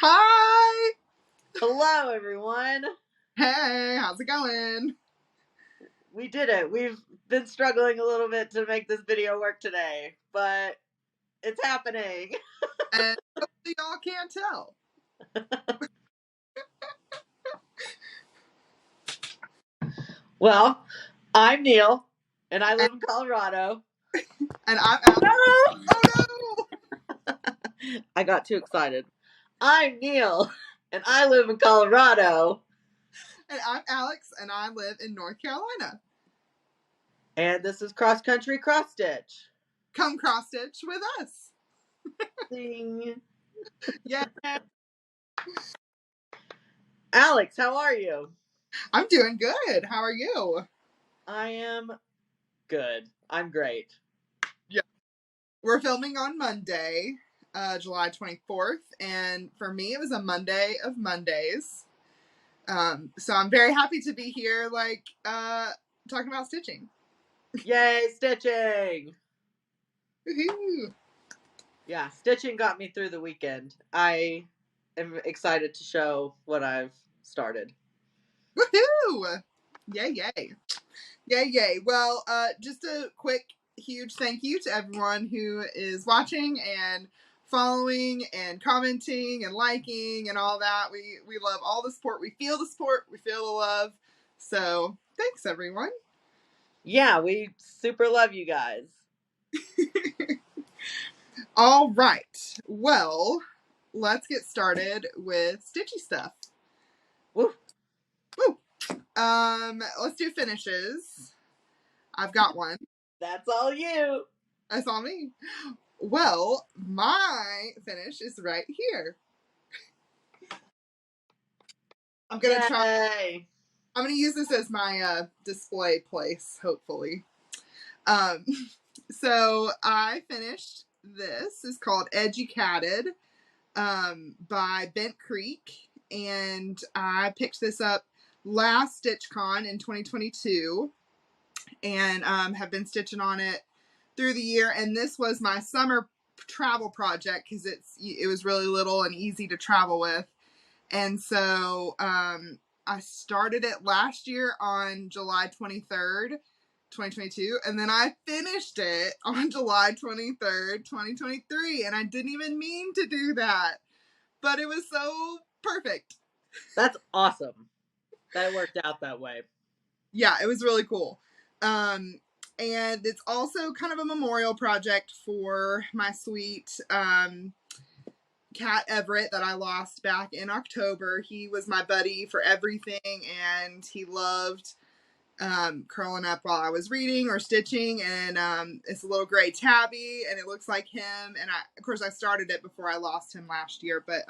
Hi! Hello, everyone. Hey, how's it going? We did it. We've been struggling a little bit to make this video work today, but it's happening. And hopefully y'all can't tell. Well, I'm Neil, and I live in Colorado. And I'm Alex. No! Oh no! I got too excited. I'm Neil, and I live in Colorado. And I'm Alex, and I live in North Carolina. And this is Cross Country Cross Stitch. Come cross stitch with us. Ding. Yeah. Alex, how are you? I'm doing good. How are you? I am good. I'm great. Yeah. We're filming on Monday, July 24th, and for me it was a Monday of Mondays. So I'm very happy to be here, talking about stitching. Yay, stitching! Woohoo! Yeah, stitching got me through the weekend. I am excited to show what I've started. Woohoo! Yay, yay. Yay, yay. Well, just a quick, huge thank you to everyone who is watching and following and commenting and liking and all that. We love all the support. We feel the support. We feel the love. So, thanks, everyone. Yeah, we super love you guys. All right. Well, let's get started with stitchy stuff. Woo. Woo. Let's do finishes. I've got one. That's all you. That's all me. Well, my finish is right here. I'm gonna try. I'm gonna use this as my display place, hopefully. So I finished this. It's called Edgy Catted by Bent Creek, and I picked this up last StitchCon in 2022, and have been stitching on it through the year. And this was my summer travel project because it was really little and easy to travel with. And so I started it last year on July 23rd, 2022, and then I finished it on July 23rd, 2023, and I didn't even mean to do that, but it was so perfect. That's awesome that it worked out that way. Yeah, it was really cool. And it's also kind of a memorial project for my sweet Cat Everett that I lost back in October. He was my buddy for everything, and he loved curling up while I was reading or stitching. And it's a little gray tabby, and it looks like him. And of course, I started it before I lost him last year. But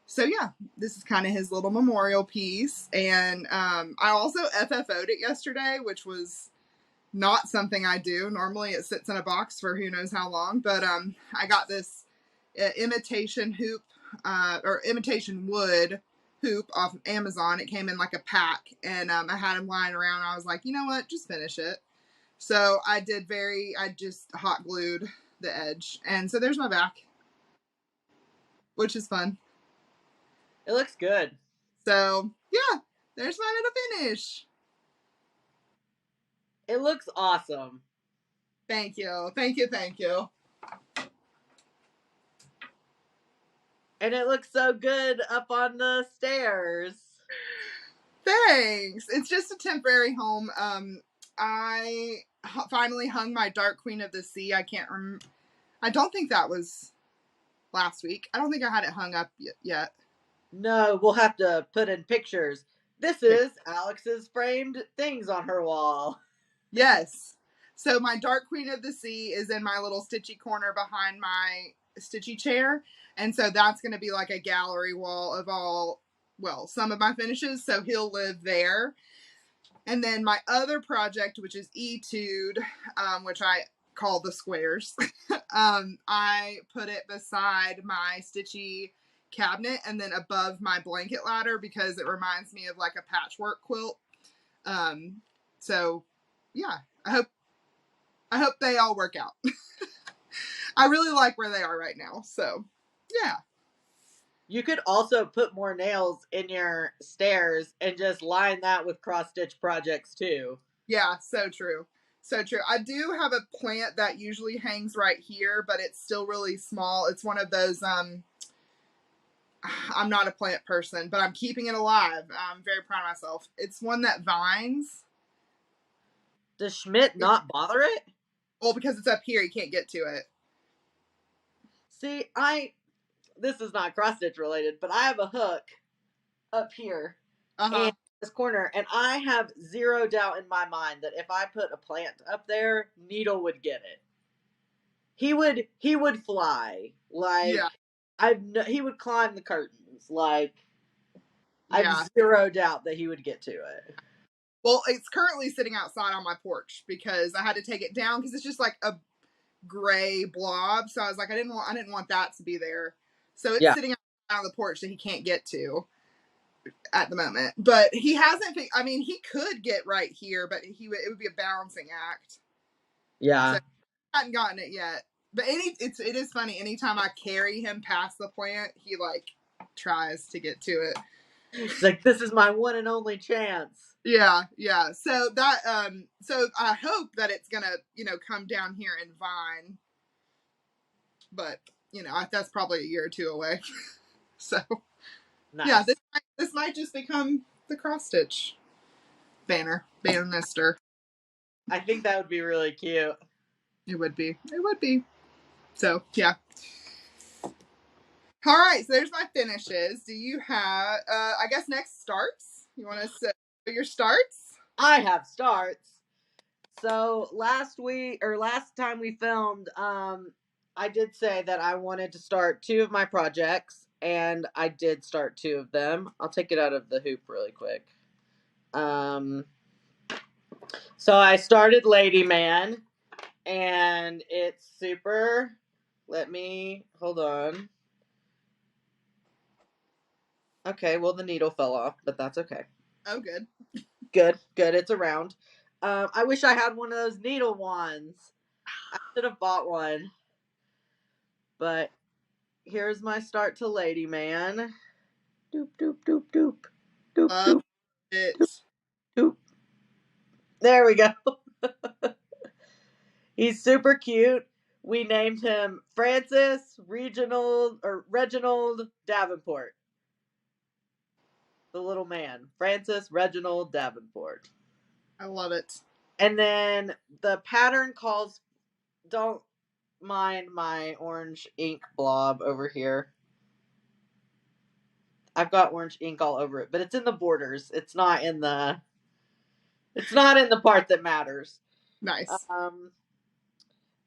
so yeah, this is kind of his little memorial piece. And I also FFO'd it yesterday, which was not something I do. Normally, it sits in a box for who knows how long. But I got this imitation hoop or imitation wood hoop off of Amazon. It came in like a pack, and I had them lying around. I was like, you know what, just finish it. So I just hot glued the edge, and so there's my back, which is fun. It looks good. So yeah, there's my little finish. It looks awesome. Thank you, thank you, thank you. And it looks so good up on the stairs. Thanks. It's just a temporary home. I finally hung my Dark Queen of the Sea. I can't remember. I don't think that was last week. I don't think I had it hung up yet. No, we'll have to put in pictures. This is Alex's framed things on her wall. Yes. So my Dark Queen of the Sea is in my little stitchy corner behind my stitchy chair. And so that's going to be like a gallery wall of some of my finishes. So he'll live there. And then my other project, which is Etude, which I call the squares, I put it beside my stitchy cabinet and then above my blanket ladder because it reminds me of like a patchwork quilt. So yeah, I hope they all work out. I really like where they are right now. So yeah. You could also put more nails in your stairs and just line that with cross-stitch projects too. Yeah, so true. So true. I do have a plant that usually hangs right here, but it's still really small. It's one of those, I'm not a plant person, but I'm keeping it alive. I'm very proud of myself. It's one that vines. Does Schmidt not bother it? Well, because it's up here, you can't get to it. See, this is not cross-stitch related, but I have a hook up here in this corner, and I have zero doubt in my mind that if I put a plant up there, Needle would get it. He would fly. Like, yeah. He would climb the curtains. Like, I have zero doubt that he would get to it. Well, it's currently sitting outside on my porch because I had to take it down because it's just like a gray blob. So I was like, I didn't want that to be there. So it's sitting outside on the porch that he can't get to at the moment. But he hasn't. I mean, he could get right here, but it would be a balancing act. Yeah. So I haven't gotten it yet. But it is funny. Anytime I carry him past the plant, he like tries to get to it. It's like, this is my one and only chance. Yeah. So that so I hope that it's gonna, come down here and vine. But, that's probably a year or two away. So nice. Yeah, this might just become the cross stitch banister. I think that would be really cute. It would be. So yeah. All right, so there's my finishes. Do you have, I guess next starts? You want to say your starts? I have starts. So last time we filmed, I did say that I wanted to start 2 of my projects, and I did start 2 of them. I'll take it out of the hoop really quick. So I started Lady Man, and it's super, hold on. Okay, well, the needle fell off, but that's okay. Oh, good. Good. It's around. I wish I had one of those needle wands. I should have bought one. But here's my start to Lady Man. Doop, doop, doop, doop. Doop, doop. Doop, doop. There we go. He's super cute. We named him Reginald Davenport. The little man. Francis Reginald Davenport. I love it. And then the pattern calls, don't mind my orange ink blob over here. I've got orange ink all over it, but it's in the borders. It's not in the part that matters. Nice.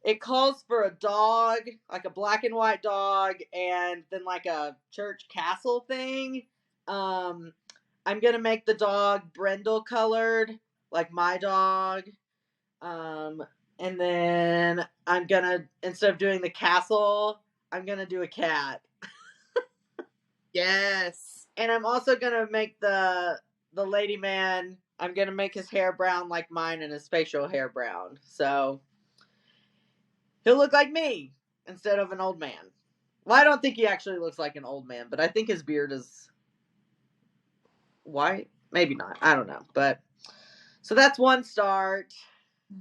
It calls for a dog, like a black and white dog, and then like a church castle thing. I'm gonna make the dog brindle colored, like my dog. And then I'm gonna, instead of doing the castle, I'm gonna do a cat. Yes. And I'm also gonna make the lady man, I'm gonna make his hair brown like mine and his facial hair brown. So he'll look like me instead of an old man. Well, I don't think he actually looks like an old man, but I think his beard is white. Maybe not. I don't know. But so that's one start.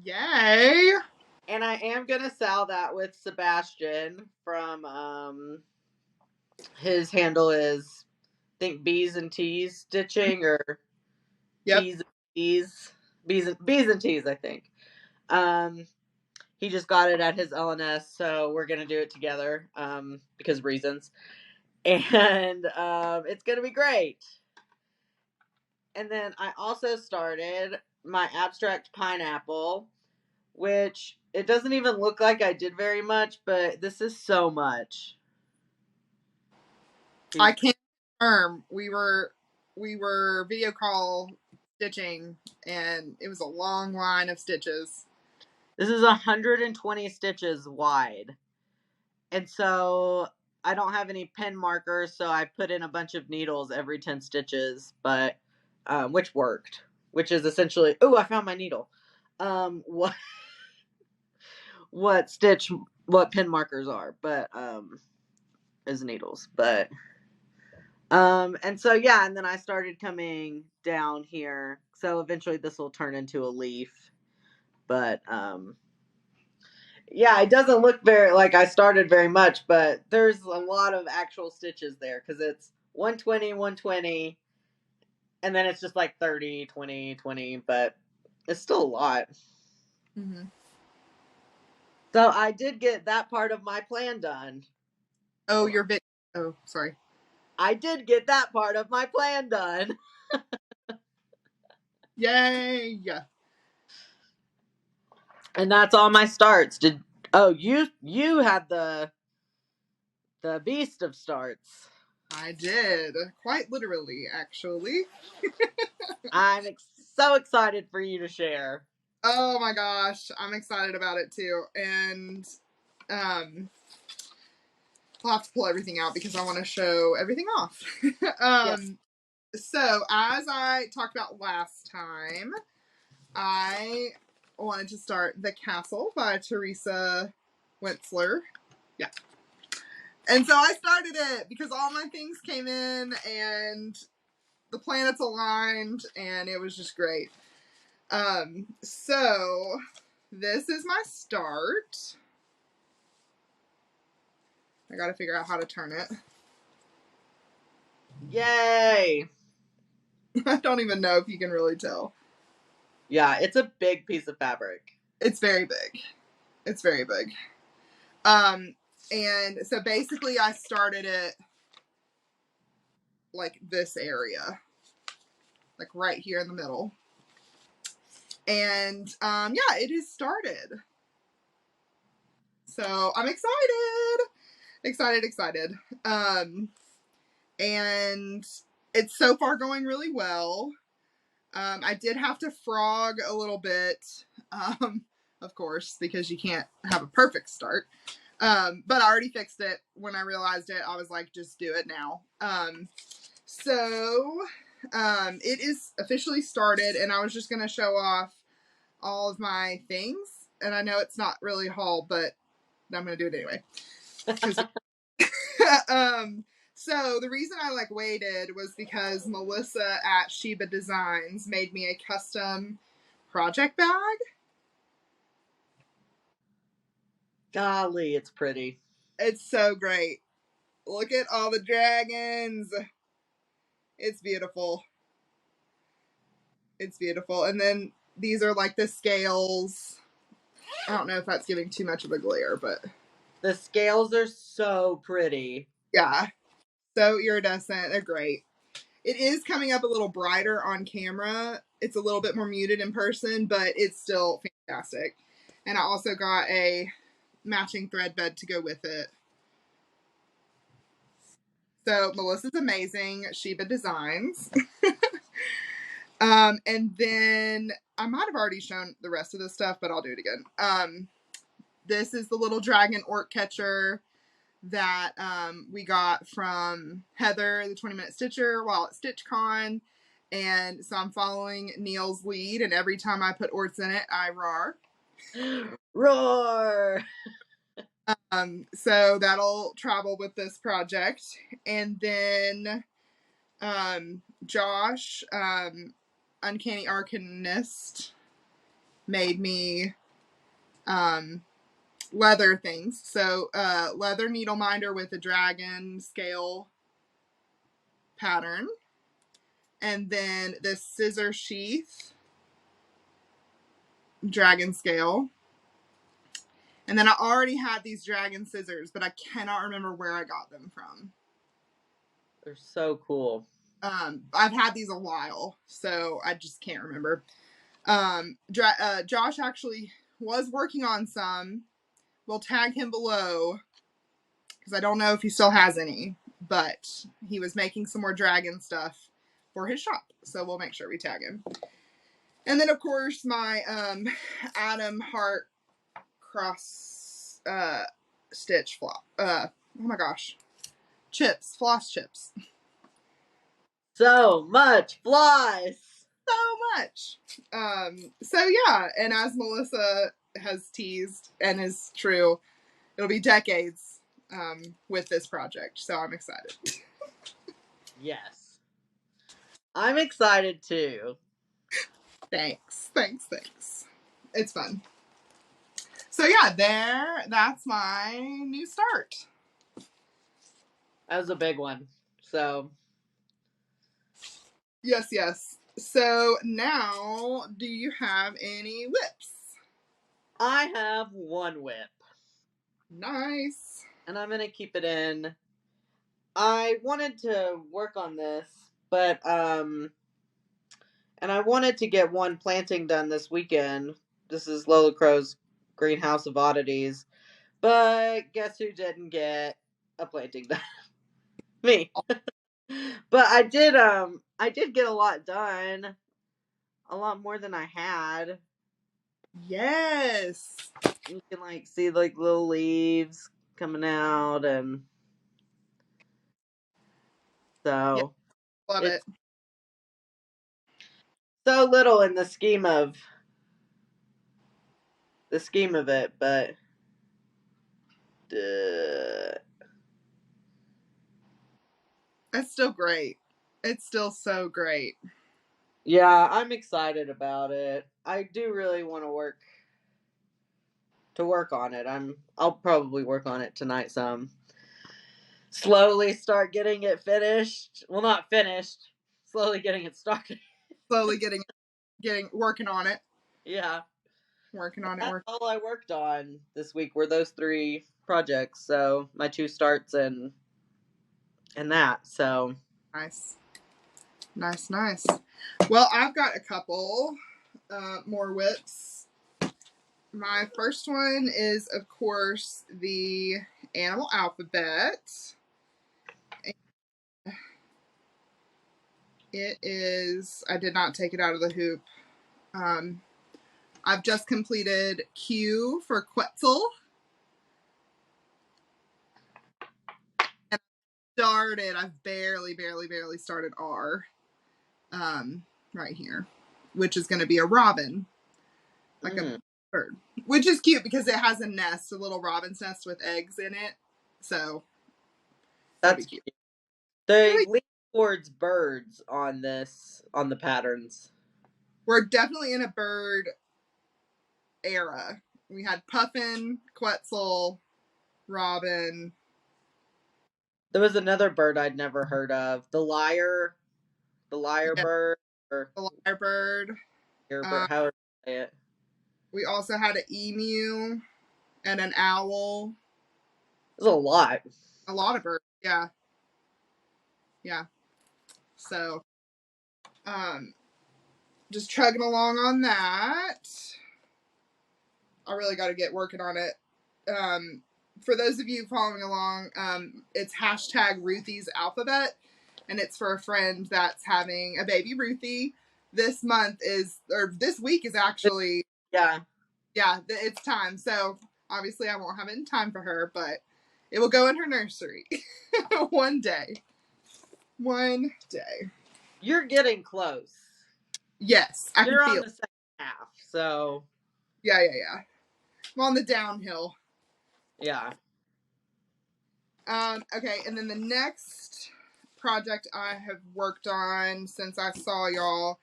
Yay. And I am going to sell that with Sebastian from, his handle is, I think, B's and T's Stitching, or B's and T's, I think. He just got it at his LNS, so we're going to do it together, because of reasons. And it's going to be great. And then I also started my abstract pineapple, which it doesn't even look like I did very much, but this is so much. I can't confirm. We were video call stitching, and it was a long line of stitches. This is 120 stitches wide. And so I don't have any pen markers, so I put in a bunch of needles every 10 stitches, but which worked. Which is essentially, oh, I found my needle. What pen markers are, but is needles. But And so, yeah, and then I started coming down here. So eventually this will turn into a leaf. But, yeah, it doesn't look very, like I started very much, but there's a lot of actual stitches there because it's 120, 120, and then it's just like 30, 20, 20, but it's still a lot. Mm-hmm. So I did get that part of my plan done. Oh, oh, sorry. I did get that part of my plan done. Yay! Yeah. And that's all my starts. You had the beast of starts. I did. Quite literally, actually. I'm so excited for you to share. Oh my gosh, I'm excited about it too. And I'll have to pull everything out because I want to show everything off. Yes. So, as I talked about last time, I wanted to start The Castle by Teresa Wentzler. Yeah. And so I started it because all my things came in and the planets aligned and it was just great. So this is my start. I gotta figure out how to turn it. Yay! I don't even know if you can really tell. Yeah, it's a big piece of fabric. It's very big. It's very big. And so basically I started it like this area. Like right here in the middle. And yeah, it is started. So I'm excited. Excited. And it's so far going really well. I did have to frog a little bit, of course, because you can't have a perfect start. But I already fixed it. When I realized it, I was like, just do it now. So it is officially started, and I was just going to show off all of my things. And I know it's not really a haul, but I'm going to do it anyway. So the reason I waited was because Melissa at Sheba Designs made me a custom project bag. Golly, it's pretty. It's so great. Look at all the dragons. It's beautiful. It's beautiful. And then these are like the scales. I don't know if that's giving too much of a glare, but the scales are so pretty. Yeah. So iridescent. They're great. It is coming up a little brighter on camera. It's a little bit more muted in person, but it's still fantastic. And I also got a matching thread bed to go with it. So Melissa's amazing. Sheba Designs. And then I might have already shown the rest of this stuff, but I'll do it again. This is the little dragon orc catcher that we got from Heather, the 20-minute stitcher, while at StitchCon. And so I'm following Neil's lead, and every time I put orts in it, I roar. Roar! So that'll travel with this project. And then Josh, Uncanny Arcanist, made me leather things. So leather needle minder with a dragon scale pattern. And then this scissor sheath dragon scale. And then I already had these dragon scissors, but I cannot remember where I got them from. They're so cool. I've had these a while, so I just can't remember. Josh actually was working on some. We'll tag him below because I don't know if he still has any, but he was making some more dragon stuff for his shop, so we'll make sure we tag him. And then, of course, my Adam Hart cross stitch flop. Oh my gosh. Chips, floss chips. So much floss. So much. So yeah, and as Melissa has teased and is true, it'll be decades with this project. So I'm excited. Yes. I'm excited too. Thanks. It's fun. So yeah, that's my new start. That was a big one. So. Yes. So now, do you have any whips? I have one whip. Nice. And I'm going to keep it in. I wanted to work on this, but, and I wanted to get one planting done this weekend. This is Lola Crow's Greenhouse of Oddities. But guess who didn't get a planting done? Me. But I did get a lot done. A lot more than I had. Yes. You can like see like little leaves coming out, and so Love it. So little in the scheme of it, but It's still great. It's still so great. Yeah, I'm excited about it. I do really want to work on it. I'll probably work on it tonight some. Slowly start getting it finished. Well, not finished. Slowly getting it started. Slowly working on it. Yeah. Working on it. That's all I worked on this week were those 3 projects. So my 2 starts and that. So nice. Well, I've got a couple more whips. My first one is, of course, the animal alphabet. It is, I did not take it out of the hoop. I've just completed Q for Quetzal. And I've barely started R. Right here, which is going to be a robin. Like a bird. Which is cute because it has a nest, a little robin's nest with eggs in it. So that's cute. They lean towards birds on the patterns. We're definitely in a bird era. We had Puffin, Quetzal, Robin. There was another bird I'd never heard of. The lyre bird. The lyre bird. However you say it. We also had an emu and an owl. There's a lot. A lot of birds, yeah. So, just chugging along on that. I really got to get working on it. For those of you following along, it's hashtag Ruthie's Alphabet, and it's for a friend that's having a baby Ruthie. This week is actually, yeah, it's time. So obviously I won't have it in time for her, but it will go in her nursery one day. You're getting close. Yes, You're on the second half, so yeah. I'm on the downhill. Yeah. Okay, and then the next project I have worked on since I saw y'all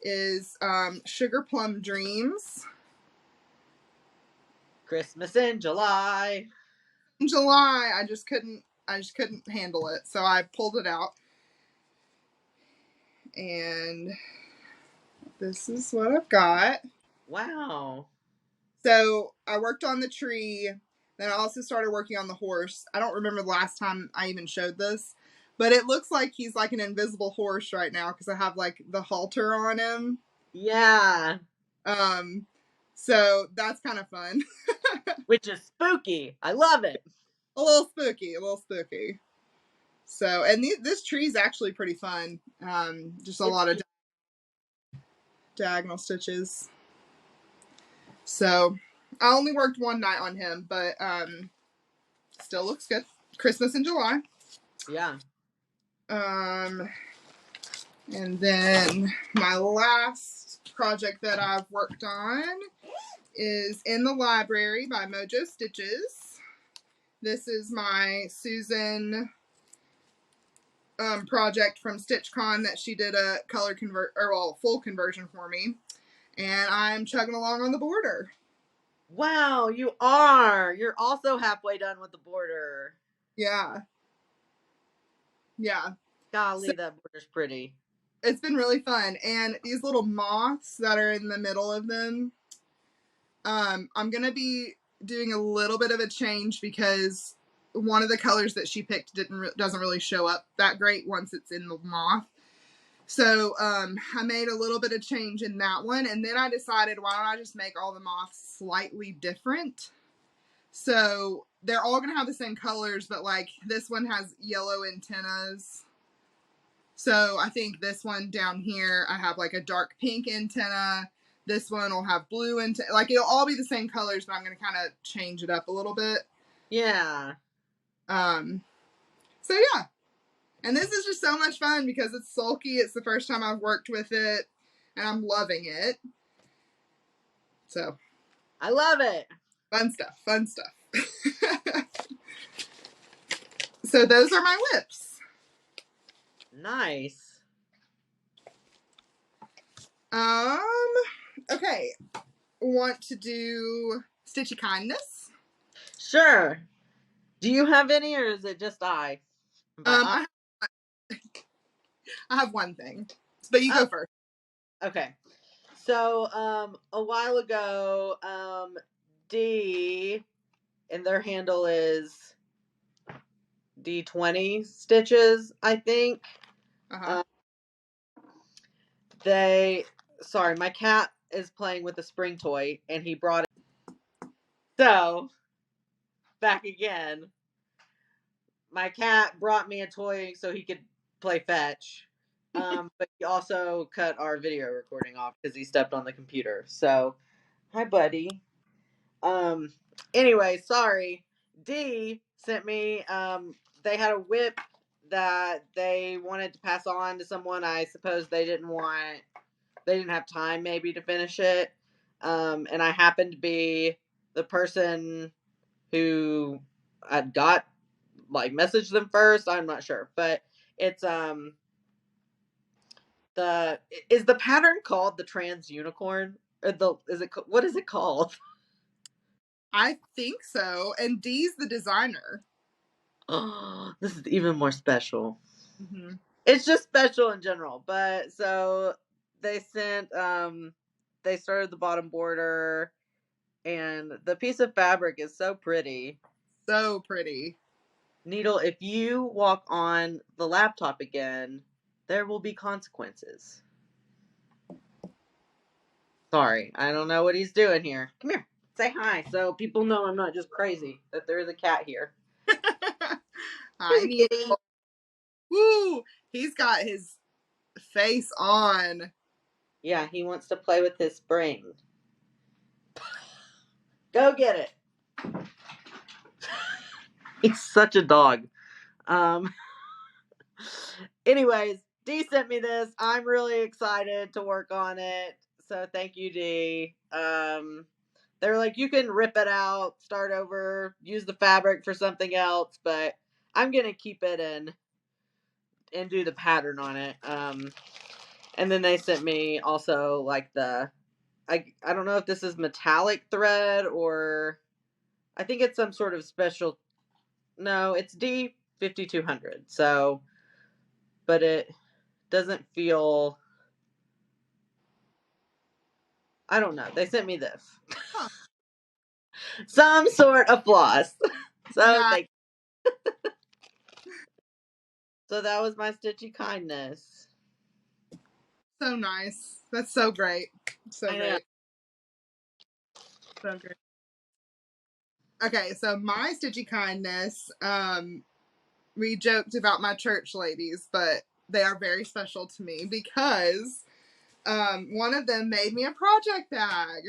is Sugar Plum Dreams. Christmas in July. In July, I just couldn't handle it, so I pulled it out. And this is what I've got. Wow. So I worked on the tree. Then I also started working on the horse. I don't remember the last time I even showed this, but it looks like he's like an invisible horse right now because I have like the halter on him. Yeah. So that's kind of fun. Which is spooky. I love it. A little spooky. So, and this tree is actually pretty fun. Just a lot of diagonal stitches. So, I only worked one night on him, but still looks good. Christmas in July. Yeah. And then my last project that I've worked on is In the Library by Mojo Stitches. This is my Susan project from StitchCon that she did a full conversion for me, and I'm chugging along on the border. Wow, you are. You're also halfway done with the border. Yeah. Golly, that border's pretty. It's been really fun, and these little moths that are in the middle of them, I'm gonna be doing a little bit of a change because one of the colors that she picked doesn't really show up that great once it's in the moth. So I made a little bit of change in that one, and then I decided, why don't I just make all the moths slightly different? So they're all gonna have the same colors, but like this one has yellow antennas. So I think this one down here, I have like a dark pink antenna. This one will have blue antenna. Like, it'll all be the same colors, but I'm going to kind of change it up a little bit. Yeah. So yeah. And this is just so much fun because it's sulky. It's the first time I've worked with it, and I'm loving it. So. I love it. Fun stuff. So those are my whips. Nice. Okay. Want to do Stitchy Kindness? Sure. Do you have any, or is it just I? I have one thing, but you go first. Okay. So, a while ago, D, and their handle is D20 Stitches, I think. Sorry, my cat is playing with a spring toy, and he brought it. So, back again. My cat brought me a toy so he could play fetch. But he also cut our video recording off because he stepped on the computer. So, hi, buddy. Anyway, sorry. D sent me, they had a whip that they wanted to pass on to someone. I suppose they didn't have time maybe to finish it. And I happened to be the person who had messaged them first. I'm not sure, but it's, is the pattern called the trans unicorn? What is it called? I think so. And Dee's the designer. Oh, this is even more special. Mm-hmm. It's just special in general. But so they sent, they started the bottom border, and the piece of fabric is so pretty. So pretty. Needle, if you walk on the laptop again, there will be consequences. Sorry, I don't know what he's doing here. Come here, say hi, so people know I'm not just crazy, that there is a cat here. Hi, Needle. Woo! He's got his face on. Yeah, he wants to play with his spring. Go get it. He's such a dog. Anyways, D sent me this. I'm really excited to work on it. So thank you, D. They're like, you can rip it out, start over, use the fabric for something else, but I'm gonna keep it and do the pattern on it. And then they sent me also like I don't know if this is metallic thread or I think it's some sort of special. No, it's D5200. So, but it doesn't feel. I don't know. They sent me this. Huh. Some sort of floss. So thank you. So that was my Stitchy Kindness. So nice. That's so great. So I great. know. So great. Okay, so my Stitchy Kindness, we joked about my church ladies, but they are very special to me because one of them made me a project bag.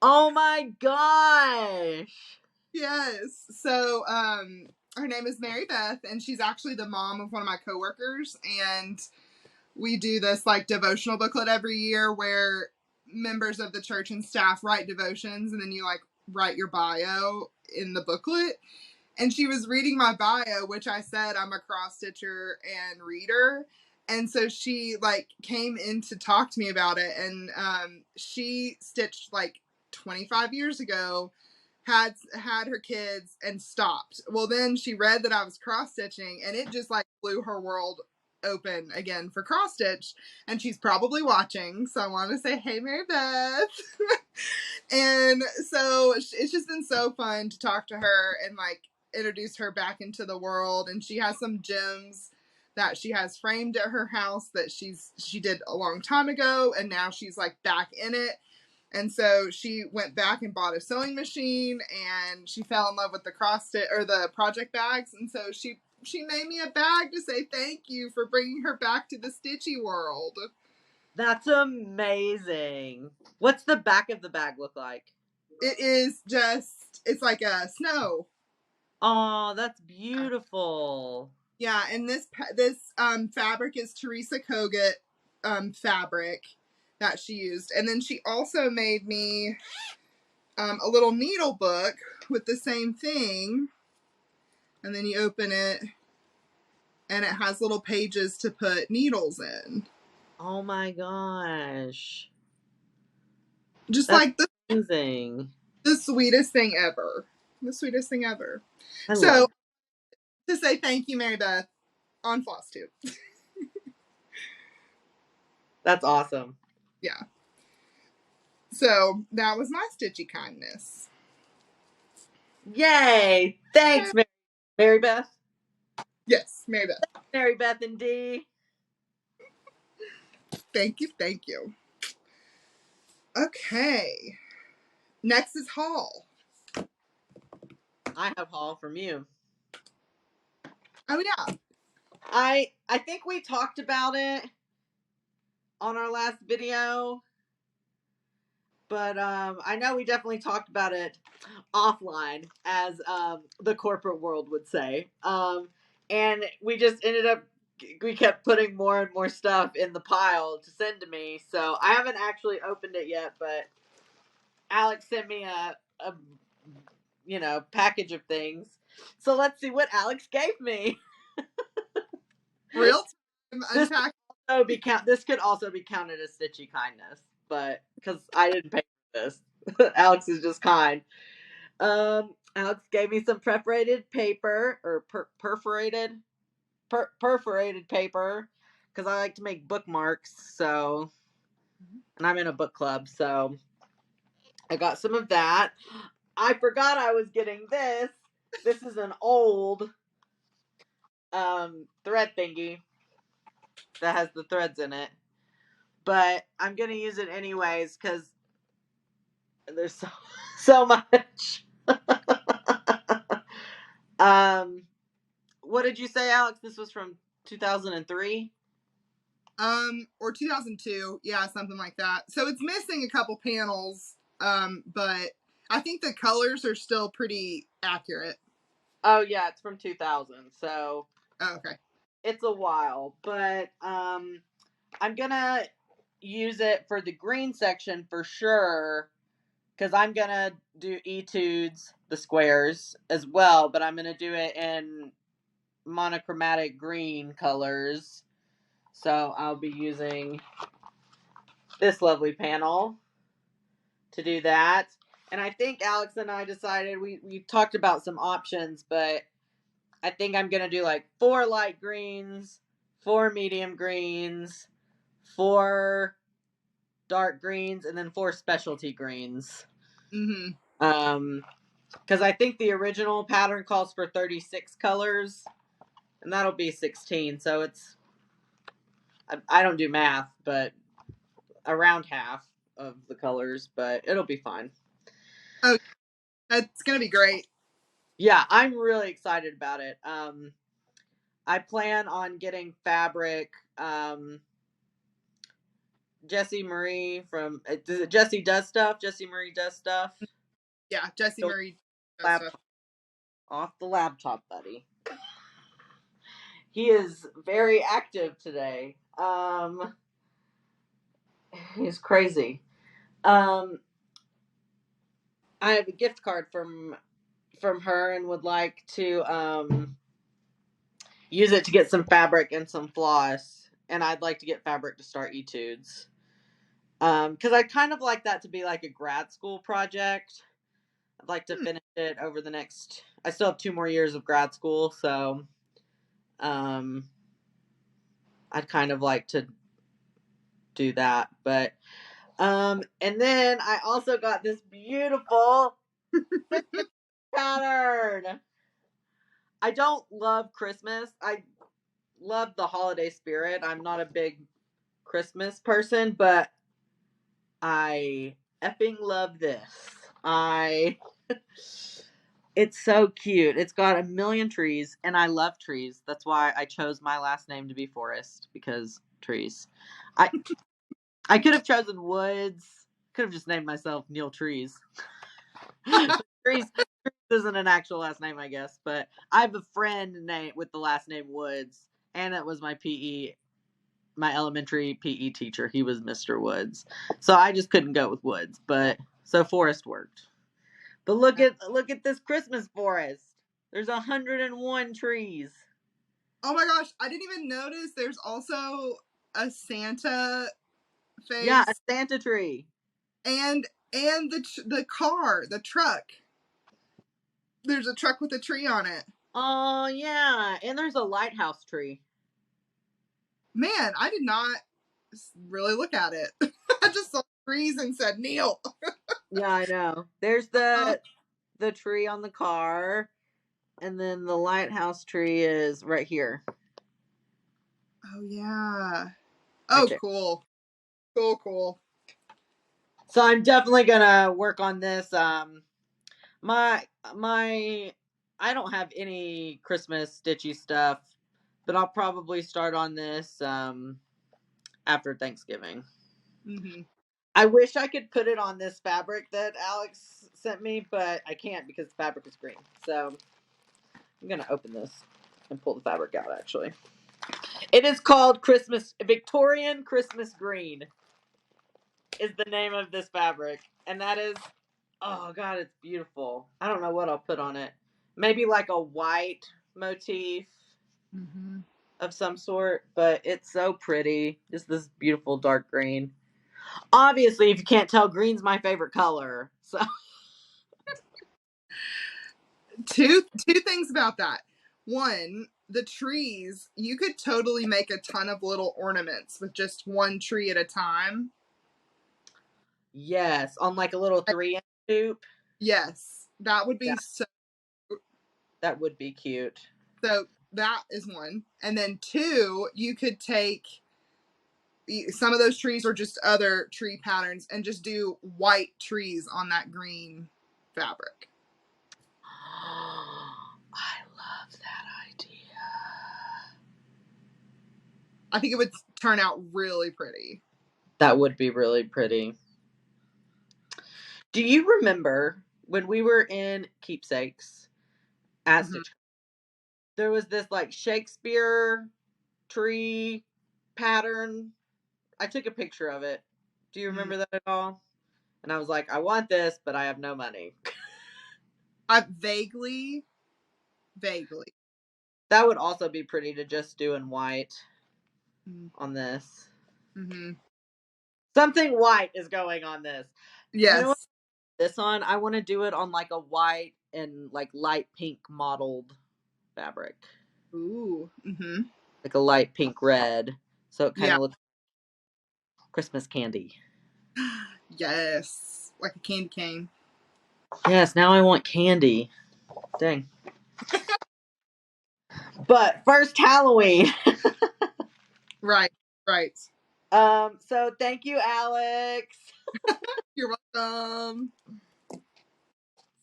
Oh my gosh. Yes. So her name is Mary Beth, and she's actually the mom of one of my coworkers, and we do this like devotional booklet every year where members of the church and staff write devotions, and then you like write your bio in the booklet. And she was reading my bio, which I said I'm a cross stitcher and reader. And so she like came in to talk to me about it. And she stitched like 25 years ago, had her kids and stopped. Well, then she read that I was cross stitching and it just like blew her world open again for cross stitch. And she's probably watching. So I want to say, hey, Mary Beth. And so it's just been so fun to talk to her and like introduce her back into the world. And she has some gems that she has framed at her house that she did a long time ago, and now she's like back in it. And so she went back and bought a sewing machine, and she fell in love with the cross stitch or the project bags. And so she made me a bag to say thank you for bringing her back to the stitchy world. That's amazing. What's the back of the bag look like? It is just, it's like a snow. Oh, that's beautiful. Yeah, and this fabric is Teresa Kogut fabric that she used. And then she also made me a little needle book with the same thing. And then you open it, and it has little pages to put needles in. Oh my gosh. Just That's like amazing. The sweetest thing ever. The sweetest thing ever. So, to say thank you, Mary Beth, on FlossTube. That's awesome. Yeah. So that was my stitchy kindness. Yay! Thanks, Mary Beth. Yes, Mary Beth. Mary Beth and D. Thank you, thank you. Okay. Next is haul. I have haul from you. Oh yeah. I think we talked about it on our last video, but I know we definitely talked about it offline, as the corporate world would say. And we just ended up, we kept putting more and more stuff in the pile to send to me. So I haven't actually opened it yet, but Alex sent me a package of things. So let's see what Alex gave me. Real time unpack. This could also be counted as stitchy kindness, but because I didn't pay for this. Alex is just kind. Alex gave me some perforated paper, or perforated paper, because I like to make bookmarks. So, and I'm in a book club, so I got some of that. I forgot I was getting this. This is an old thread thingy that has the threads in it, but I'm gonna use it anyways because there's so much. What did you say, Alex? This was from 2003? Or 2002. Yeah, something like that. So it's missing a couple panels, but I think the colors are still pretty accurate. Oh, yeah, it's from 2000, so... Oh, okay. It's a while, but I'm gonna use it for the green section for sure, because I'm gonna do etudes, the squares, as well, but I'm gonna do it in monochromatic green colors. So I'll be using this lovely panel to do that. And I think Alex and I decided, we talked about some options, but I think I'm going to do like 4 light greens, 4 medium greens, 4 dark greens, and then 4 specialty greens. Because I think the original pattern calls for 36 colors, and that'll be 16. So it's, I don't do math, but around half of the colors, but it'll be fine. Oh, that's going to be great. Yeah, I'm really excited about it. I plan on getting fabric. Jessie Marie from Jessie Does Stuff. Jessie Marie Does Stuff. Yeah, Jessie Marie does stuff. Off the laptop, buddy. He is very active today. He's crazy. I have a gift card from from her and would like to use it to get some fabric and some floss. And I'd like to get fabric to start etudes. Because I kind of like that to be like a grad school project. I'd like to finish it over the next... I still have 2 more years of grad school, so I'd kind of like to do that. But and then I also got this beautiful pattern. I don't love Christmas. I love the holiday spirit. I'm not a big Christmas person, but I effing love this. It's so cute. It's got a million trees, and I love trees. That's why I chose my last name to be Forest, because trees. I could have chosen Woods. Could have just named myself Neil Trees. Trees isn't an actual last name, I guess, but I have a friend with the last name Woods, and it was my elementary PE teacher. He was Mr. Woods, so I just couldn't go with Woods. But so Forest worked. But look at this Christmas forest. There's 101 trees. Oh my gosh, I didn't even notice there's also a Santa face. Yeah, a Santa tree. And the car, the truck. There's a truck with a tree on it. Oh, yeah. And there's a lighthouse tree. Man, I did not really look at it. I just saw trees and said, Neil. Yeah, I know. There's the tree on the car. And then the lighthouse tree is right here. Oh, yeah. Oh, right, cool. Cool. So I'm definitely going to work on this. I don't have any Christmas stitchy stuff, but I'll probably start on this after Thanksgiving. Mm-hmm. I wish I could put it on this fabric that Alex sent me, but I can't because the fabric is green. So I'm going to open this and pull the fabric out, actually. It is called Victorian Christmas Green is the name of this fabric. And that is, oh God, it's beautiful. I don't know what I'll put on it. Maybe like a white motif of some sort, but it's so pretty. Just this beautiful dark green. Obviously, if you can't tell, green's my favorite color. So two things about that. One, the trees, you could totally make a ton of little ornaments with just one tree at a time. Yes, on like a little 3-inch hoop. Yes, that would be That would be cute. So that is one. And then 2, you could take some of those trees or just other tree patterns and just do white trees on that green fabric. I love that idea. I think it would turn out really pretty. That would be really pretty. Do you remember when we were in Keepsakes at Stitch? There was this like Shakespeare tree pattern. I took a picture of it. Do you remember that at all? And I was like, I want this, but I have no money. I vaguely. That would also be pretty to just do in white on this. Mm-hmm. Something white is going on this. Yes. You know what? This on, I want to do it on like a white and like light pink mottled fabric. Ooh. Mm-hmm. Like a light pink red. So it kind of looks like Christmas candy. Yes. Like a candy cane. Yes, now I want candy. Dang. But first Halloween. Right. So thank you, Alex. You're welcome.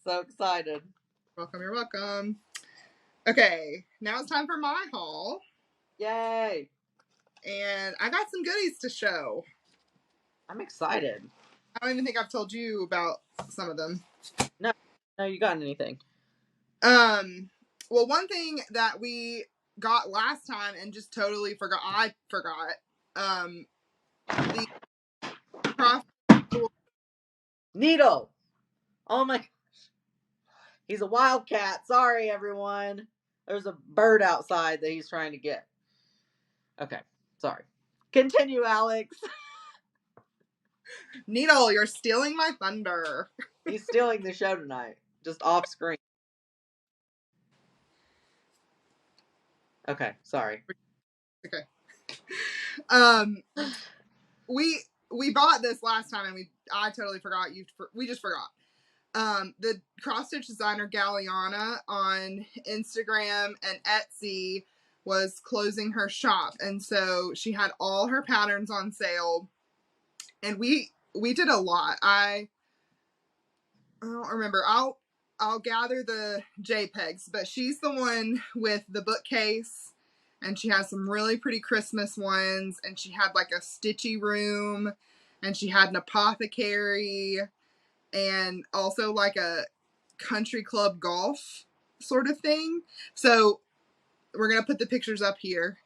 So excited. You're welcome. Okay, now it's time for my haul. Yay. And I got some goodies to show. I'm excited. I don't even think I've told you about some of them. No, you got anything? Well, one thing that we got last time and just totally forgot. The needle. Oh my gosh. He's a wildcat. Sorry, everyone. There's a bird outside that he's trying to get. Okay, sorry. Continue, Alex. Needle, you're stealing my thunder. He's stealing the show tonight, just off screen. Okay, sorry. Okay. We bought this last time and I totally forgot. We just forgot. The cross stitch designer Galliana on Instagram and Etsy was closing her shop, and so she had all her patterns on sale, and we did a lot. I don't remember. I'll gather the JPEGs, but she's the one with the bookcase, and she has some really pretty Christmas ones, and she had like a stitchy room, and she had an apothecary, and also like a country club golf sort of thing. So we're going to put the pictures up here.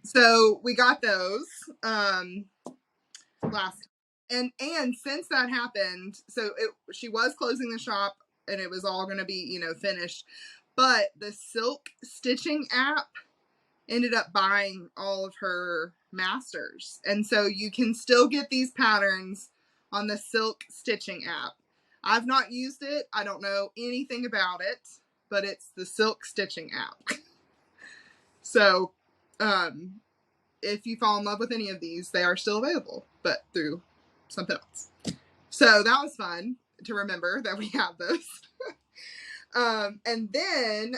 So we got those last time. And since that happened, so she was closing the shop and it was all going to be, finished. But the silk stitching app ended up buying all of her masters. And so you can still get these patterns on the silk stitching app. I've not used it. I don't know anything about it, but it's the silk stitching app. So, if you fall in love with any of these, they are still available, but through something else. So that was fun to remember that we have those. And then,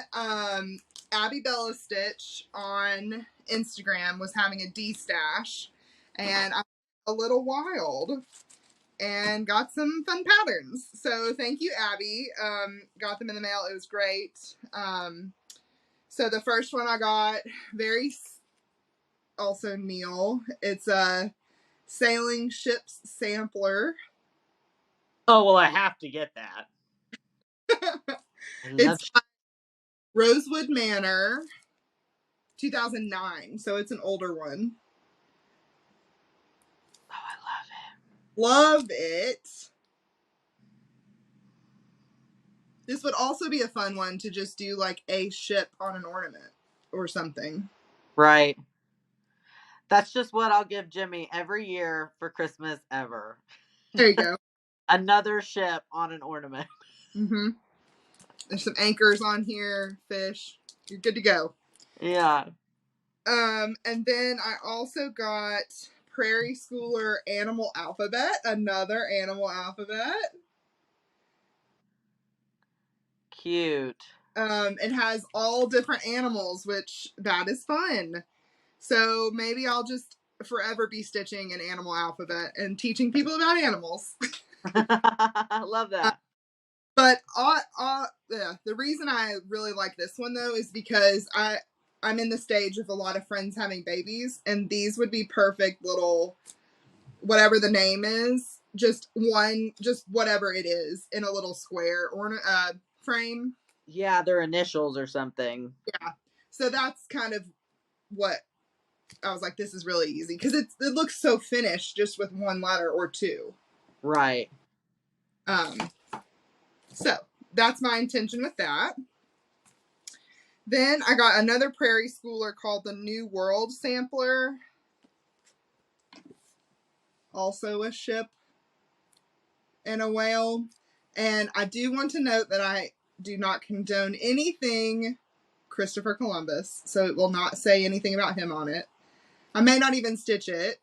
Abby Bella Stitch on Instagram was having a D-stash, and I was a little wild and got some fun patterns. So thank you, Abby. Got them in the mail. It was great. So the first one I got, very also Neil. It's a sailing ships sampler. Oh, well, I have to get that. It's Rosewood Manor, 2009. So it's an older one. Oh, I love it. This would also be a fun one to just do like a ship on an ornament or something. Right. That's just what I'll give Jimmy every year for Christmas ever. There you go. Another ship on an ornament. Mm-hmm. There's some anchors on here, fish. You're good to go. Yeah. And then I also got Prairie Schooler Animal Alphabet, another animal alphabet. Cute. It has all different animals, which that is fun. So maybe I'll just forever be stitching an animal alphabet and teaching people about animals. I love that. But the reason I really like this one though is because I'm in the stage of a lot of friends having babies, and these would be perfect little, whatever the name is, just whatever it is in a little square or frame. Yeah, their initials or something. Yeah. So that's kind of what I was like, this is really easy because it looks so finished just with one letter or two. Right. So that's my intention with that. Then I got another Prairie Schooler called the New World Sampler. Also a ship and a whale. And I do want to note that I do not condone anything Christopher Columbus, so it will not say anything about him on it. I may not even stitch it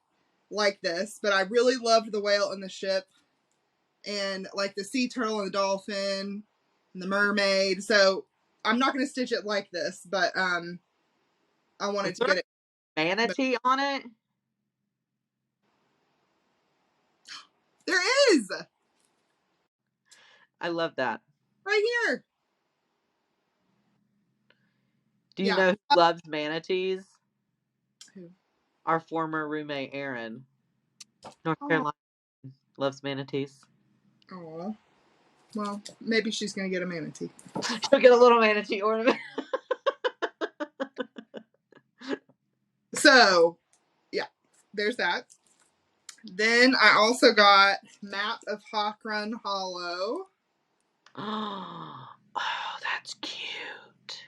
like this, but I really loved the whale and the ship, and like the sea turtle and the dolphin and the mermaid. So I'm not going to stitch it like this, but I wanted to get it. Manatee on it? There is! I love that. Right here. Do you know who loves manatees? Who? Our former roommate, Erin. North Carolina loves manatees. Oh, well, maybe she's going to get a manatee. She'll get a little manatee ornament. So, there's that. Then I also got Map of Hawk Run Hollow. Oh, that's cute.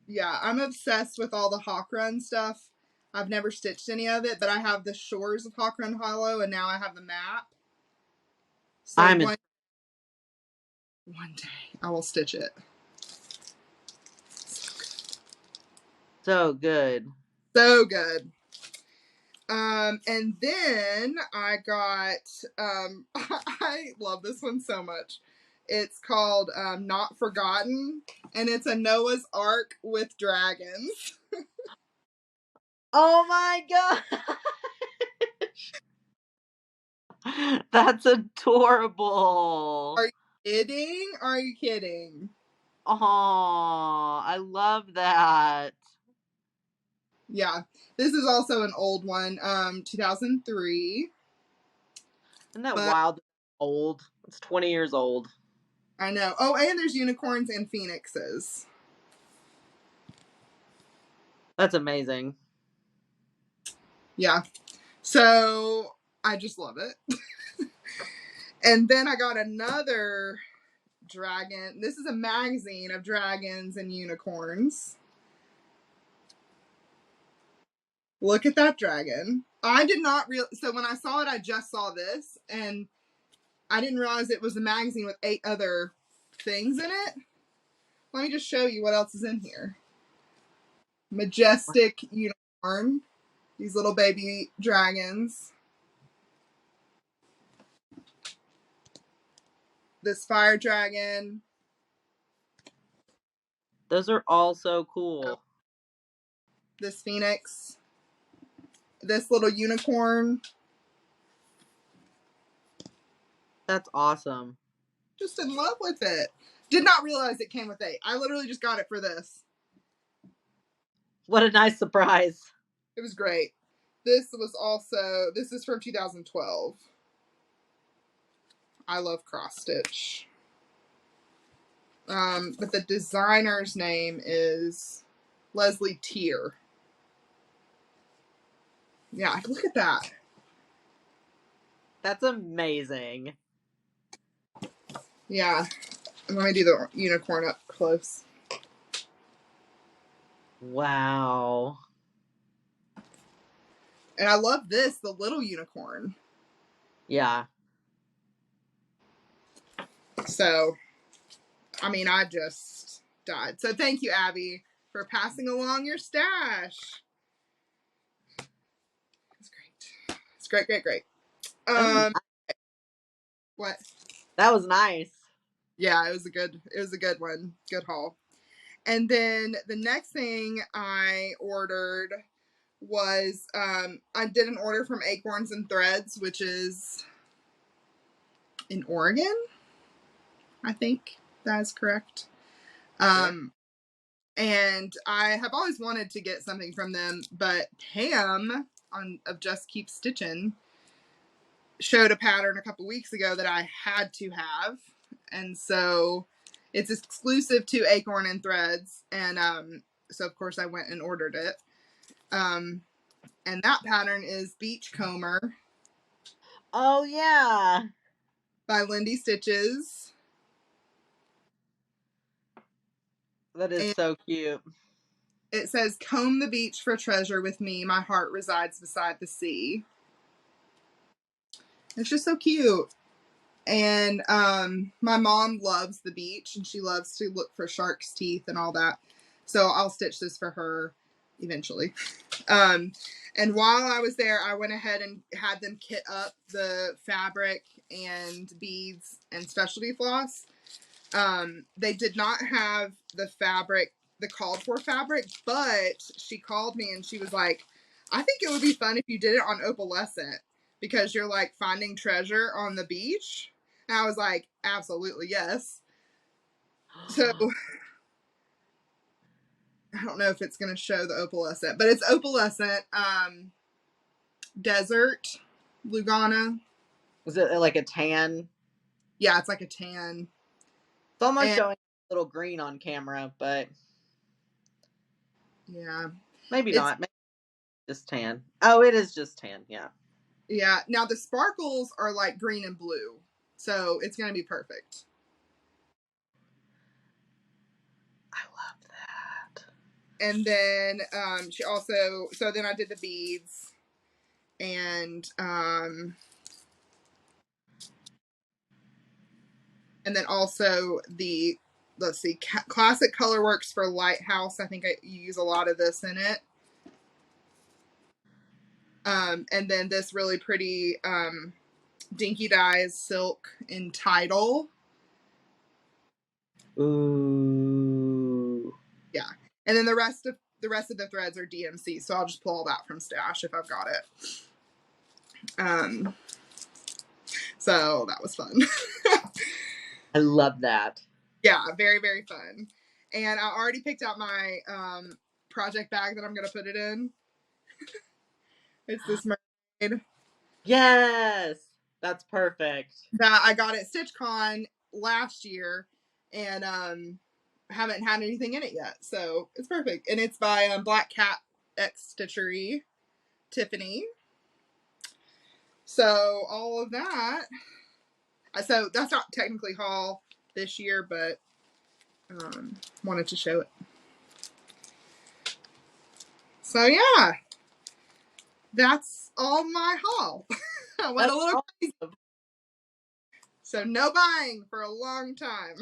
Yeah, I'm obsessed with all the Hawk Run stuff. I've never stitched any of it, but I have the shores of Hawk Run Hollow, and now I have the map. So one day I will stitch it. So good. So good. And then I got, I love this one so much. It's called Not Forgotten, and it's a Noah's Ark with dragons. Oh my gosh! That's adorable. Are you kidding? Are you kidding? Oh, I love that. Yeah. This is also an old one, 2003. Isn't that wild? Old. It's 20 years old. I know. Oh, and there's unicorns and phoenixes. That's amazing. Yeah. So I just love it. And then I got another dragon. This is a magazine of dragons and unicorns. Look at that dragon. I did not so when I saw it, I just saw this, and I didn't realize it was a magazine with 8 other things in it. Let me just show you what else is in here. Majestic unicorn. These little baby dragons. This fire dragon. Those are all so cool. This phoenix. This little unicorn. That's awesome. Just in love with it. Did not realize it came with 8. I literally just got it for this. What a nice surprise. It was great. This is from 2012. I love cross stitch. But the designer's name is Lesley Teare. Yeah, look at that. That's amazing. Yeah. Let me do the unicorn up close. Wow. And I love this, the little unicorn. Yeah. So, I mean, I just died. So thank you, Abby, for passing along your stash. It's great. It's great, great, great. What? That was nice. Yeah, it was a good one. Good haul. And then the next thing I ordered was I did an order from Acorns and Threads, which is in Oregon. I think that is correct. And I have always wanted to get something from them, but Pam of Just Keep Stitching showed a pattern a couple weeks ago that I had to have, and so it's exclusive to Acorn and Threads, and so of course I went and ordered it. And that pattern is Beachcomber. Oh yeah. By Lindy Stitches. That is so cute. It says, "Comb the beach for treasure with me. My heart resides beside the sea." It's just so cute. And my mom loves the beach, and she loves to look for shark's teeth and all that. So I'll stitch this for her eventually. And while I was there, I went ahead and had them kit up the fabric and beads and specialty floss. They did not have the fabric, the called for fabric, but she called me and she was like, "I think it would be fun if you did it on opalescent, because you're like finding treasure on the beach." And I was like, "Absolutely, yes." So I don't know if it's going to show the opalescent, but it's opalescent desert Lugana. Was it like a tan? Yeah, it's like a tan. It's almost showing a little green on camera, but yeah, maybe not. Maybe Just tan. Oh, it is just tan. Yeah. Yeah. Now the sparkles are like green and blue, so it's gonna be perfect. I love that. And then she also, so then I did the beads, and then also the, let's see, Classic Colorworks for Lighthouse. I think you use a lot of this in it. And then this really pretty Dinky Dyes silk in Tidal. Ooh. Yeah. And then the rest of the threads are DMC, so I'll just pull all that from Stash if I've got it. So that was fun. I love that. Yeah, very, very fun. And I already picked out my project bag that I'm going to put it in. It's this mermaid. Yes! That's perfect. That I got at StitchCon last year, and haven't had anything in it yet. So it's perfect. And it's by Black Cat X Stitchery, Tiffany. So all of that. So that's not technically haul this year, but wanted to show it. So yeah, that's all my haul. I went a little crazy. So no buying for a long time.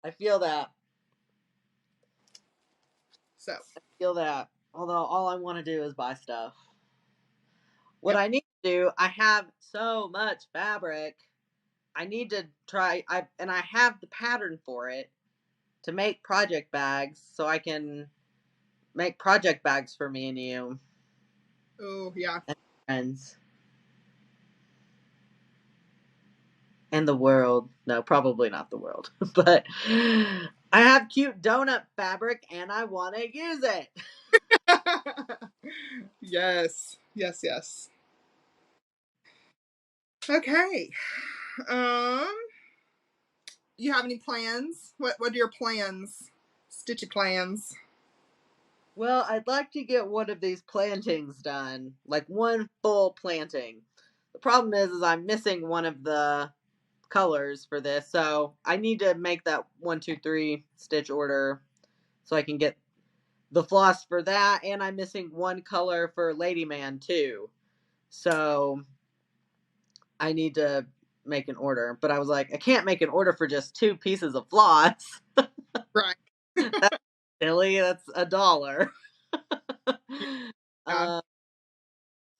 I feel that. So I feel that. Although all I want to do is buy stuff. What I need to do, I have so much fabric. I need to try, I have the pattern for it to make project bags, so I can make project bags for me and you. Oh yeah. And friends. And the world. No, probably not the world. But I have cute donut fabric and I want to use it. Yes. Yes, yes. Okay. You have any plans? What are your plans? Stitchy plans. Well, I'd like to get one of these plantings done. Like one full planting. The problem is I'm missing one of the colors for this, so I need to make that 1, 2, 3 stitch order so I can get the floss for that, and I'm missing one color for Ladyman too, so I need to make an order. But I was like, I can't make an order for just 2 pieces of floss. Right. That's silly. That's $1. Yeah.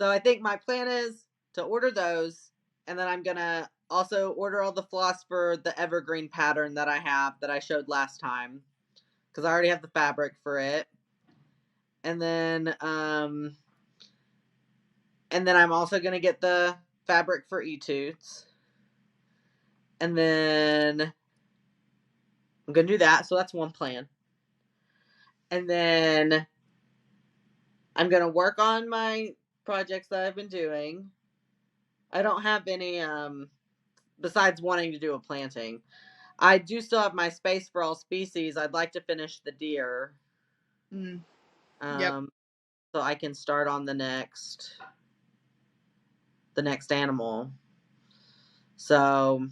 So I think my plan is to order those, and then I'm gonna also order all the floss for the evergreen pattern that I have that I showed last time, because I already have the fabric for it. And then I'm also gonna get the fabric for etudes, and then I'm gonna do that. So that's one plan. And then I'm gonna work on my projects that I've been doing. I don't have any besides wanting to do a planting. I do still have my space for all species. I'd like to finish the deer. Yep. So I can start on the next animal. So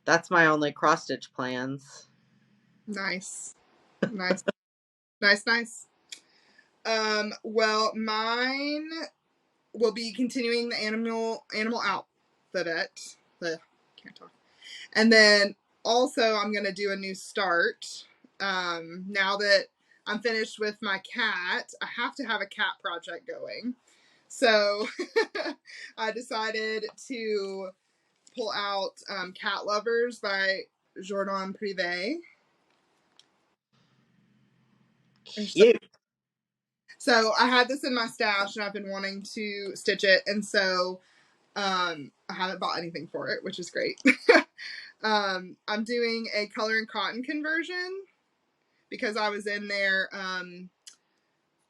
that's my only cross stitch plans. Nice. Nice. Nice. Well, mine will be continuing the animal alphabet. Can't talk. And then also I'm gonna do a new start. Now that I'm finished with my cat, I have to have a cat project going. So I decided to pull out Cat Lovers by Jordan Privé. Cute. So I had this in my stash and I've been wanting to stitch it, and so I haven't bought anything for it, which is great. I'm doing a color and cotton conversion because I was in their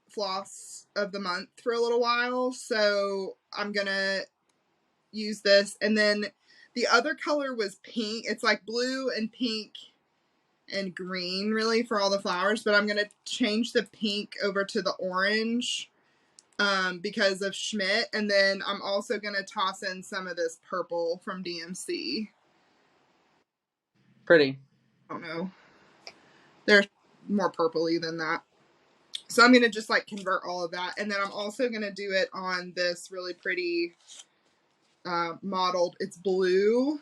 floss of the month for a little while, so I'm gonna use this. And then the other color was pink. It's like blue and pink and green really for all the flowers, but I'm going to change the pink over to the orange because of Schmidt. And then I'm also going to toss in some of this purple from DMC. Pretty. I don't know. They're more purpley than that. So I'm going to just like convert all of that. And then I'm also going to do it on this really pretty modeled, it's blue,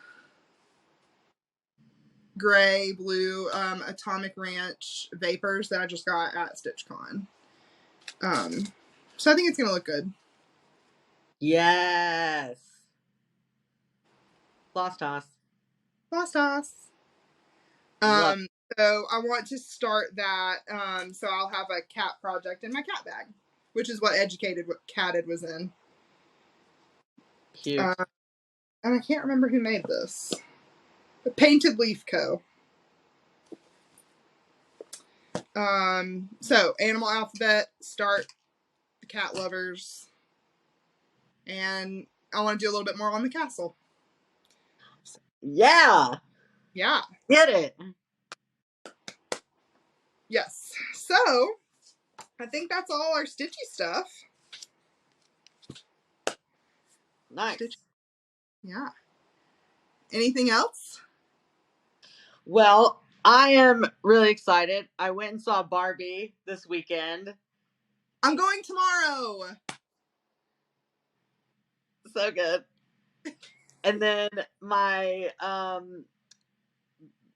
gray, blue, Atomic Ranch Vapors that I just got at StitchCon. So I think it's going to look good. Yes. Floss toss. Floss toss. So I want to start that. So I'll have a cat project in my cat bag, which is what Catted was in. Cute. And I can't remember who made this. The Painted Leaf Co. So Animal Alphabet, start the cat lovers, and I want to do a little bit more on the castle. Yeah. Yeah. Get it. Yes. So I think that's all our stitchy stuff. Nice. Yeah. Anything else? Well, I am really excited. I went and saw Barbie this weekend. I'm going tomorrow. So good. And then my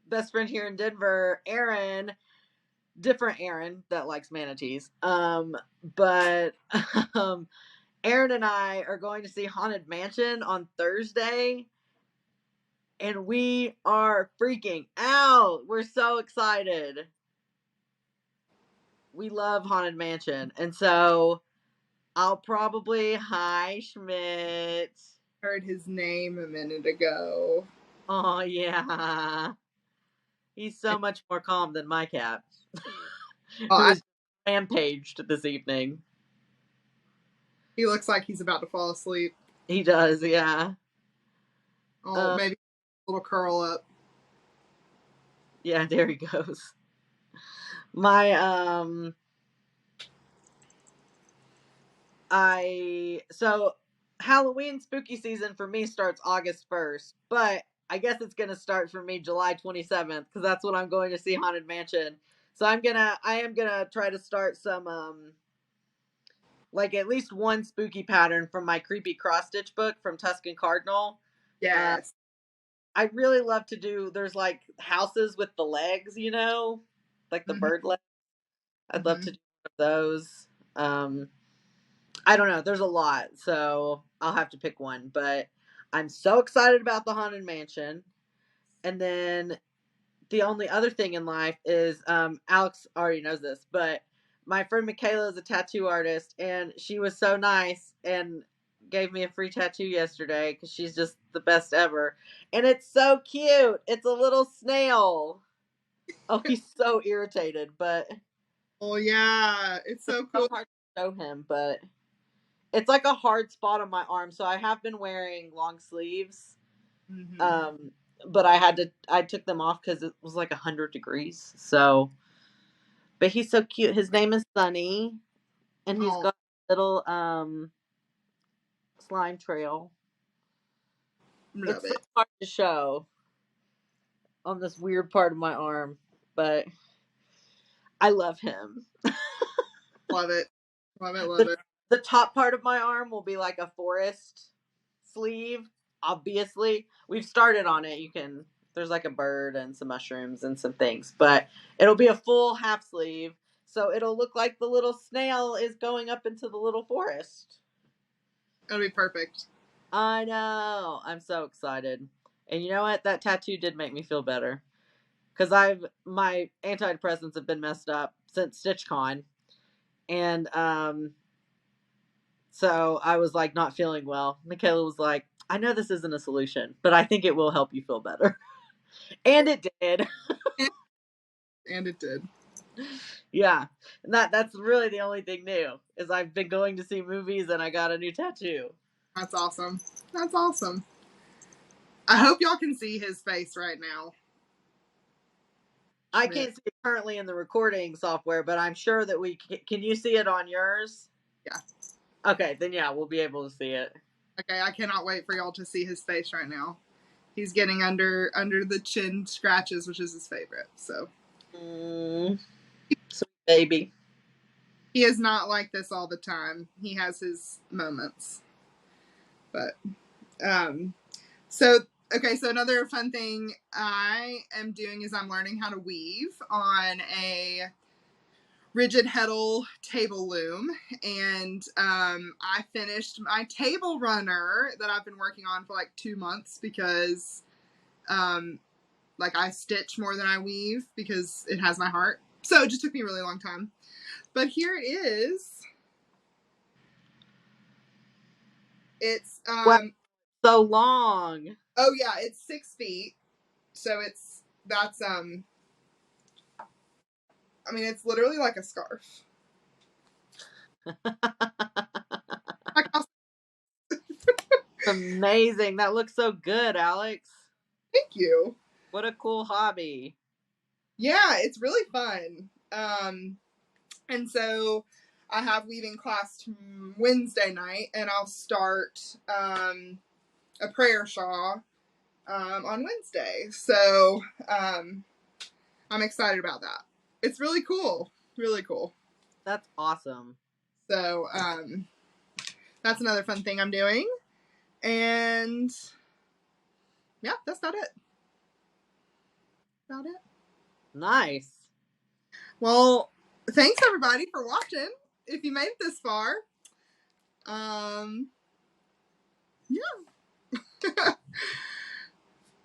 best friend here in Denver, Aaron, different Aaron that likes manatees. But Aaron and I are going to see Haunted Mansion on Thursday. And we are freaking out. We're so excited. We love Haunted Mansion. And so I'll probably, hi, Schmidt. Heard his name a minute ago. Oh, yeah. He's so much more calm than my cat. Who was rampaged this evening. He looks like he's about to fall asleep. He does, yeah. Oh, maybe a little curl up. Yeah, there he goes. My, so Halloween spooky season for me starts August 1st, but I guess it's going to start for me July 27th because that's when I'm going to see Haunted Mansion. So I am going to try to start some, like at least one spooky pattern from my creepy cross stitch book from Tuscan Cardinal. Yes. I really love to do, there's like houses with the legs, you know, like the bird legs. I'd love to do those. I don't know. There's a lot, so I'll have to pick one. But I'm so excited about the Haunted Mansion. And then the only other thing in life is Alex already knows this, but my friend Michaela is a tattoo artist, and she was so nice and gave me a free tattoo yesterday because she's just the best ever. And it's so cute. It's a little snail. Oh, he's so irritated, but oh yeah, it's so cool. So hard to show him, but it's like a hard spot on my arm, so I have been wearing long sleeves. But I took them off because it was like 100 degrees. So, but he's so cute. His name is Sunny, and he's got a little slime trail. Love it's it. So hard to show on this weird part of my arm, but I love him. Love it. Love it. Love it. The top part of my arm will be like a forest sleeve. Obviously, we've started on it. There's like a bird and some mushrooms and some things, but it'll be a full half sleeve. So it'll look like the little snail is going up into the little forest. It'll be perfect. I know. I'm so excited. And you know what? That tattoo did make me feel better. Because my antidepressants have been messed up since StitchCon. And so I was like not feeling well. Michaela was like, I know this isn't a solution, but I think it will help you feel better. And it did. And it did. Yeah. And that's really the only thing new is I've been going to see movies and I got a new tattoo. That's awesome. That's awesome. I hope y'all can see his face right now. I can't see it currently in the recording software, but I'm sure that we can. You see it on yours? Yeah. Okay, then yeah, we'll be able to see it. Okay, I cannot wait for y'all to see his face right now. He's getting under the chin scratches, which is his favorite. So, sweet baby. He is not like this all the time. He has his moments. But, so another fun thing I am doing is I'm learning how to weave on a rigid heddle table loom, and I finished my table runner that I've been working on for like 2 months because like I stitch more than I weave because it has my heart. So it just took me a really long time. But here it is. It's wow, so long. Oh yeah, it's 6 feet. So that's I mean, it's literally like a scarf. Amazing. That looks so good, Alex. Thank you. What a cool hobby. Yeah, it's really fun. And so I have weaving class Wednesday night, and I'll start a prayer shawl on Wednesday. So I'm excited about that. It's really cool. Really cool. That's awesome. So that's another fun thing I'm doing. And yeah, that's about it. Nice. Well, thanks everybody for watching. If you made it this far. Yeah.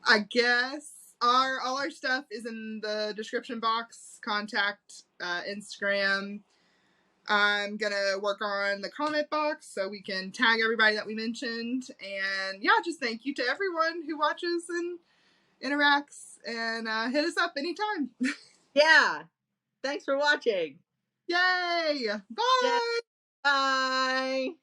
I guess all our stuff is in the description box. Contact Instagram. I'm gonna work on the comment box so we can tag everybody that we mentioned. And yeah, just thank you to everyone who watches and interacts, and hit us up anytime. Yeah. Thanks for watching. Yay! Bye! Yay. Bye!